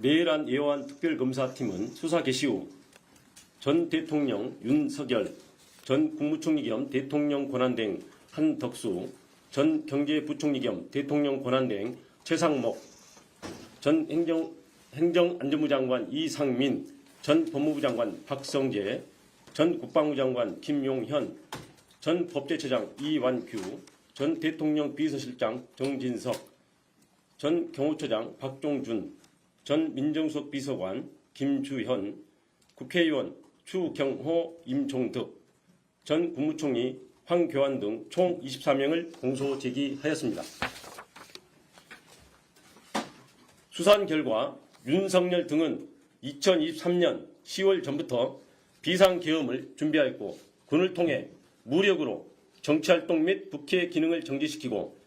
내란 예호안 특별검사팀은 수사 개시 후 전 대통령 윤석열, 전 국무총리 겸 대통령 권한대행 한덕수, 전 경제부총리 겸 대통령 권한대행 최상목, 전 행정안전부 장관 이상민, 전 법무부 장관 박성재, 전 국방부 장관 김용현, 전 법제처장 이완규, 전 대통령 비서실장 정진석, 전 경호처장 박종준, 전 민정수석 비서관 김주현, 국회의원 추경호, 임종득, 전 국무총리 황교안 등 총 24명을 공소 제기하였습니다. 수사한 결과 윤석열 등은 2023년 10월 전부터 비상계엄을 준비하였고 군을 통해 무력으로 정치활동 및 국회 기능을 정지시키고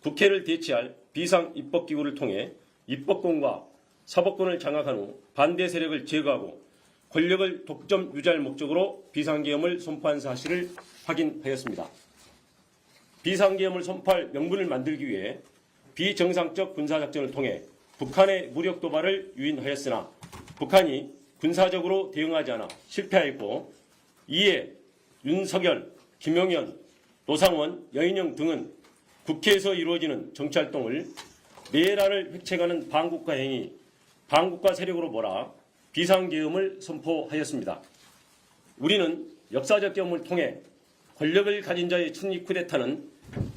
국회를 대체할 비상입법기구를 통해 입법권과 사법권을 장악한 후 반대 세력을 제거하고 권력을 독점 유지할 목적으로 비상계엄을 선포한 사실을 확인하였습니다. 비상계엄을 선포할 명분을 만들기 위해 비정상적 군사작전을 통해 북한의 무력 도발을 유인하였으나 북한이 군사적으로 대응하지 않아 실패하였고 이에 윤석열, 김용현, 노상원, 여인영 등은 국회에서 이루어지는 정치활동을 내란을 획책하는 반국가 행위, 반국가 세력으로 몰아 비상계엄을 선포하였습니다. 우리는 역사적 경험을 통해 권력을 가진 자의 충리 쿠데타는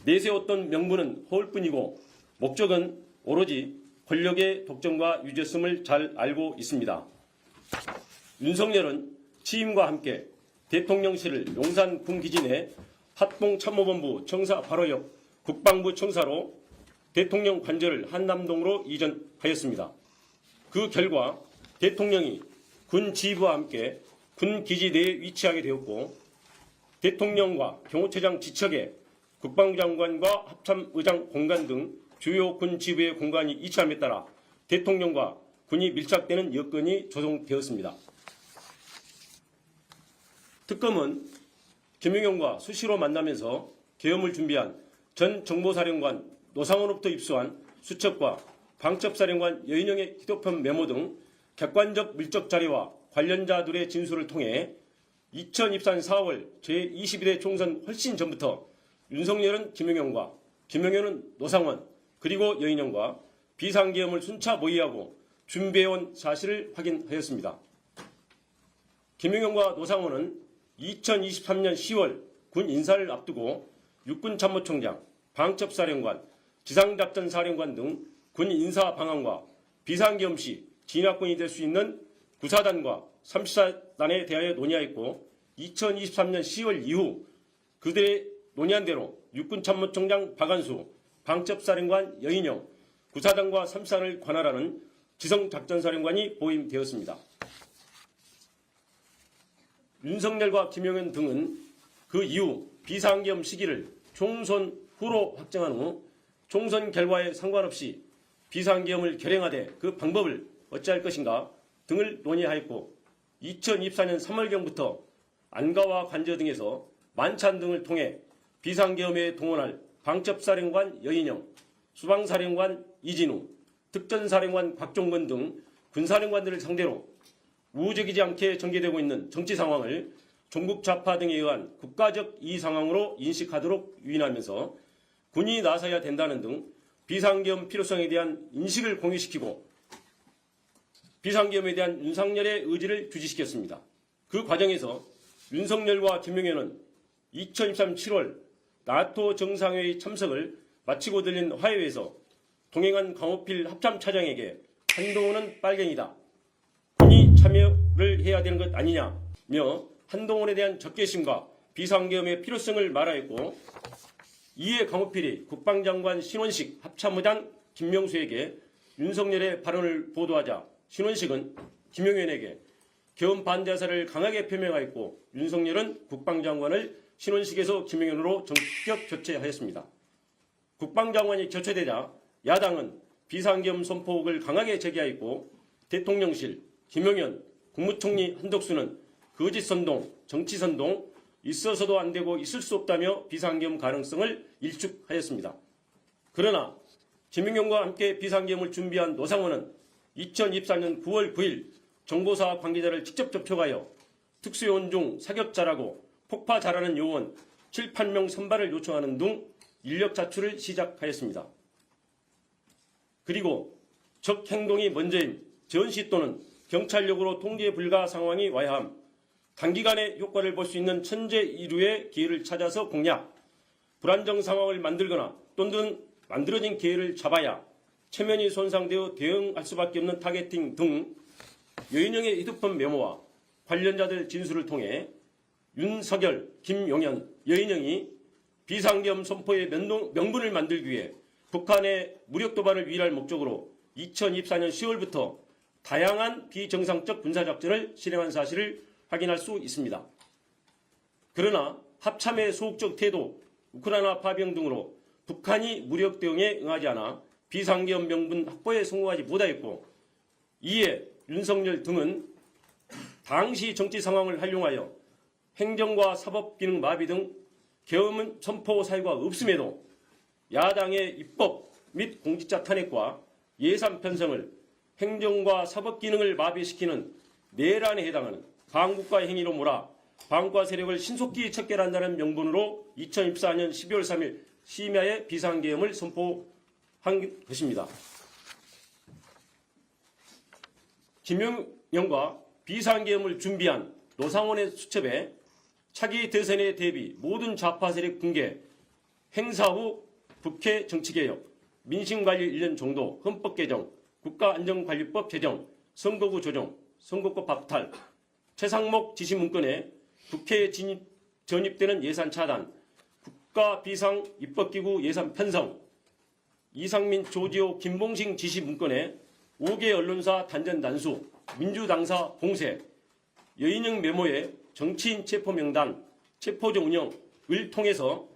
내세웠던 명분은 허울뿐이고 목적은 오로지 권력의 독점과 유죄성을 잘 알고 있습니다. 윤석열은 취임과 함께 대통령실을 용산 군기지 내 합동참모본부 청사 바로 옆 국방부 청사로 대통령 관저를 한남동으로 이전하였습니다. 그 결과 대통령이 군 지휘부와 함께 군 기지 내에 위치하게 되었고 대통령과 경호처장 지척에 국방부 장관과 합참의장 공간 등 주요 군 지휘부의 공간이 이치함에 따라 대통령과 군이 밀착되는 여건이 조성되었습니다. 특검은 김용현과 수시로 만나면서 계엄을 준비한 전 정보사령관 노상원으로부터 입수한 수첩과 방첩사령관 여인영의 휴대폰 메모 등 객관적 물적 자료와 관련자들의 진술을 통해 2024년 4월 제22대 총선 훨씬 전부터 윤석열은 김용현과 김용현은 노상원 그리고 여인영과 비상계엄을 순차 모의하고 준비해온 사실을 확인하였습니다. 김용현과 노상원은 2023년 10월 군 인사를 앞두고 육군참모총장, 방첩사령관, 지상작전사령관 등 군 인사 방안과 비상계엄 시 진압군이 될 수 있는 구사단과 34단에 대하여 논의하였고 2023년 10월 이후 그들의 논의한 대로 육군참모총장 박안수, 방첩사령관 여인영, 구사단과 34단을 관할하는 지성작전사령관이 보임되었습니다. 윤석열과 김용현 등은 그 이후 비상계엄 시기를 총선 후로 확정한 후 총선 결과에 상관없이 비상계엄을 결행하되 그 방법을 어찌할 것인가 등을 논의하였고 2024년 3월경부터 안가와 관저 등에서 만찬 등을 통해 비상계엄에 동원할 방첩사령관 여인영, 수방사령관 이진우, 특전사령관 곽종건 등 군사령관들을 상대로 우호적이지 않게 전개되고 있는 정치 상황을 종북 좌파 등에 의한 국가적 이의 상황으로 인식하도록 유인하면서 군이 나서야 된다는 등 비상계엄 필요성에 대한 인식을 공유시키고 비상계엄에 대한 윤석열의 의지를 규지시켰습니다. 그 과정에서 윤석열과 김용현은 2023년 7월 나토 정상회의 참석을 마치고 들린 화해회에서 동행한 강호필 합참차장에게 한동훈은 빨갱이다. 군이 참여를 해야 되는 것 아니냐며 한동훈에 대한 적개심과 비상계엄의 필요성을 말하였고 이에 강호필이 국방장관 신원식 합참의장 김명수에게 윤석열의 발언을 보도하자 신원식은 김용현에게 계엄 반대 의사를 강하게 표명하였고 윤석열은 국방장관을 신원식에서 김용현으로 전격 교체하였습니다. 국방장관이 교체되자 야당은 비상계엄 선포를 강하게 제기하였고 대통령실, 김용현, 국무총리 한덕수는 거짓선동, 정치선동, 있어서도 안 되고 있을 수 없다며 비상계엄 가능성을 일축하였습니다. 그러나 김용현과 함께 비상계엄을 준비한 노상원은 2024년 9월 9일 정보사 관계자를 직접 접촉하여 특수요원 중 사격자라고 폭파 잘하는 요원 7, 8명 선발을 요청하는 등 인력 자출을 시작하였습니다. 그리고 적 행동이 먼저인 전시 또는 경찰력으로 통제 불가 상황이 와야 함, 단기간에 효과를 볼 수 있는 천재 이루의 기회를 찾아서 공략, 불안정 상황을 만들거나 또는 만들어진 기회를 잡아야 체면이 손상되어 대응할 수밖에 없는 타겟팅 등 여인영의 휴대폰 메모와 관련자들 진술을 통해 윤석열, 김용현, 여인영이 비상계엄 선포의 명분을 만들기 위해 북한의 무력 도발을 위할 목적으로 2024년 10월부터 다양한 비정상적 군사작전을 실행한 사실을 확인할 수 있습니다. 그러나 합참의 소극적 태도, 우크라이나 파병 등으로 북한이 무력 대응에 응하지 않아 비상계엄 명분 확보에 성공하지 못하였고, 이에 윤석열 등은 당시 정치 상황을 활용하여 행정과 사법 기능 마비 등 계엄 선포 사유가 없음에도 야당의 입법 및 공직자 탄핵과 예산 편성을 행정과 사법 기능을 마비시키는 내란에 해당하는 반국가 행위로 몰아 반국가 세력을 신속히 척결한다는 명분으로 2024년 12월 3일 심야에 비상계엄을 선포한 것입니다. 김용현과 비상계엄을 준비한 노상원의 수첩에 차기 대선에 대비 모든 좌파 세력 붕괴, 행사 후 국회 정치개혁, 민심관리 1년 정도, 헌법 개정, 국가안전관리법 제정, 선거구 조정, 선거법 박탈, 최상목 지시 문건에 국회에 전입되는 예산 차단, 국가비상 입법기구 예산 편성, 이상민, 조지호, 김봉식 지시 문건에 5개 언론사 단전 단수, 민주당사 봉쇄, 여인영 메모에 정치인 체포 명단, 체포조 운영을 통해서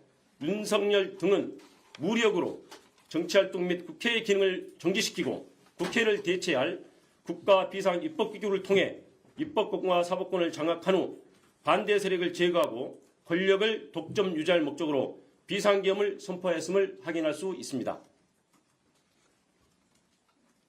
윤석열 등은 무력으로 정치활동 및 국회의 기능을 정지시키고 국회를 대체할 국가 비상 입법기구를 통해 입법권과 사법권을 장악한 후 반대 세력을 제거하고 권력을 독점 유지할 목적으로 비상계엄을 선포했음을 확인할 수 있습니다.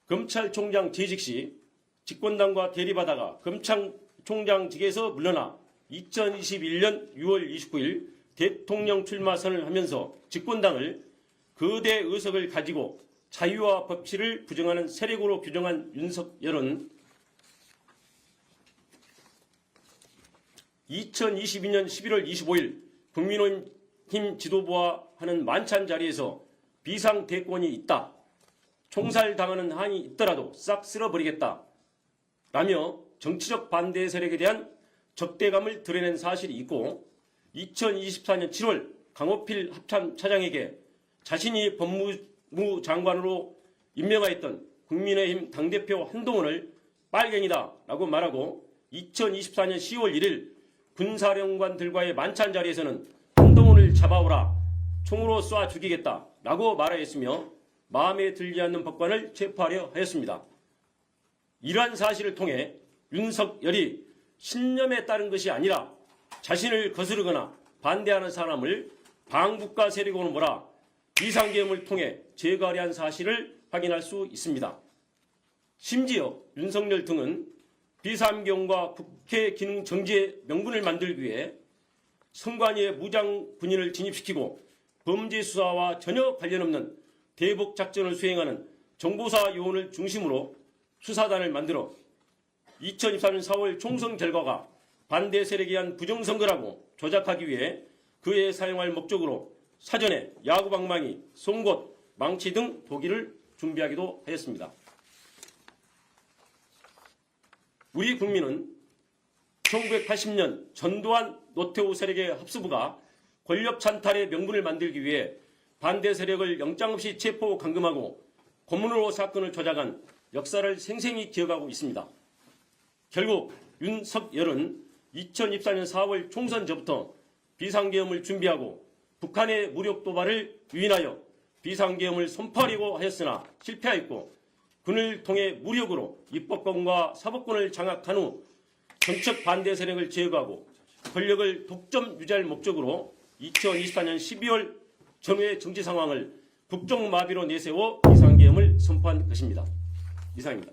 검찰총장 재직 시 집권당과 대립하다가 검찰총장직에서 물러나 2021년 6월 29일 대통령 출마 선언을 하면서 집권당을 거대 의석을 가지고 자유와 법치를 부정하는 세력으로 규정한 윤석열은 2022년 11월 25일 국민의힘 지도부와 하는 만찬 자리에서 비상대권이 있다, 총살당하는 한이 있더라도 싹 쓸어버리겠다 라며 정치적 반대 세력에 대한 적대감을 드러낸 사실이 있고, 2024년 7월 강호필 합참차장에게 자신이 법무부 장관으로 임명하였던 국민의힘 당대표 한동훈을 빨갱이다 라고 말하고, 2024년 10월 1일 군사령관들과의 만찬 자리에서는 한동훈을 잡아오라, 총으로 쏴 죽이겠다 라고 말하였으며 마음에 들지 않는 법관을 체포하려 하였습니다. 이러한 사실을 통해 윤석열이 신념에 따른 것이 아니라 자신을 거스르거나 반대하는 사람을 반국가 세력으로 몰아 비상계엄을 통해 제거하려 한 사실을 확인할 수 있습니다. 심지어 윤석열 등은 비상계엄과 국회 기능 정지의 명분을 만들기 위해 선관위에 무장 군인을 진입시키고 범죄 수사와 전혀 관련 없는 대북 작전을 수행하는 정보사 요원을 중심으로 수사단을 만들어 2024년 4월 총선 결과가 반대 세력에 의한 부정선거라고 조작하기 위해 그에 사용할 목적으로 사전에 야구방망이, 송곳, 망치 등 도기를 준비하기도 하였습니다. 우리 국민은 1980년 전두환 노태우 세력의 합수부가 권력 찬탈의 명분을 만들기 위해 반대 세력을 영장 없이 체포 감금하고 고문으로 사건을 조작한 역사를 생생히 기억하고 있습니다. 결국 윤석열은 2024년 4월 총선 전부터 비상계엄을 준비하고 북한의 무력 도발을 유인하여 비상계엄을 선포하려고 하였으나 실패하였고, 군을 통해 무력으로 입법권과 사법권을 장악한 후 정책 반대 세력을 제거하고 권력을 독점 유지할 목적으로 2024년 12월 전후의 정치 상황을 국정마비로 내세워 비상계엄을 선포한 것입니다. 이상입니다.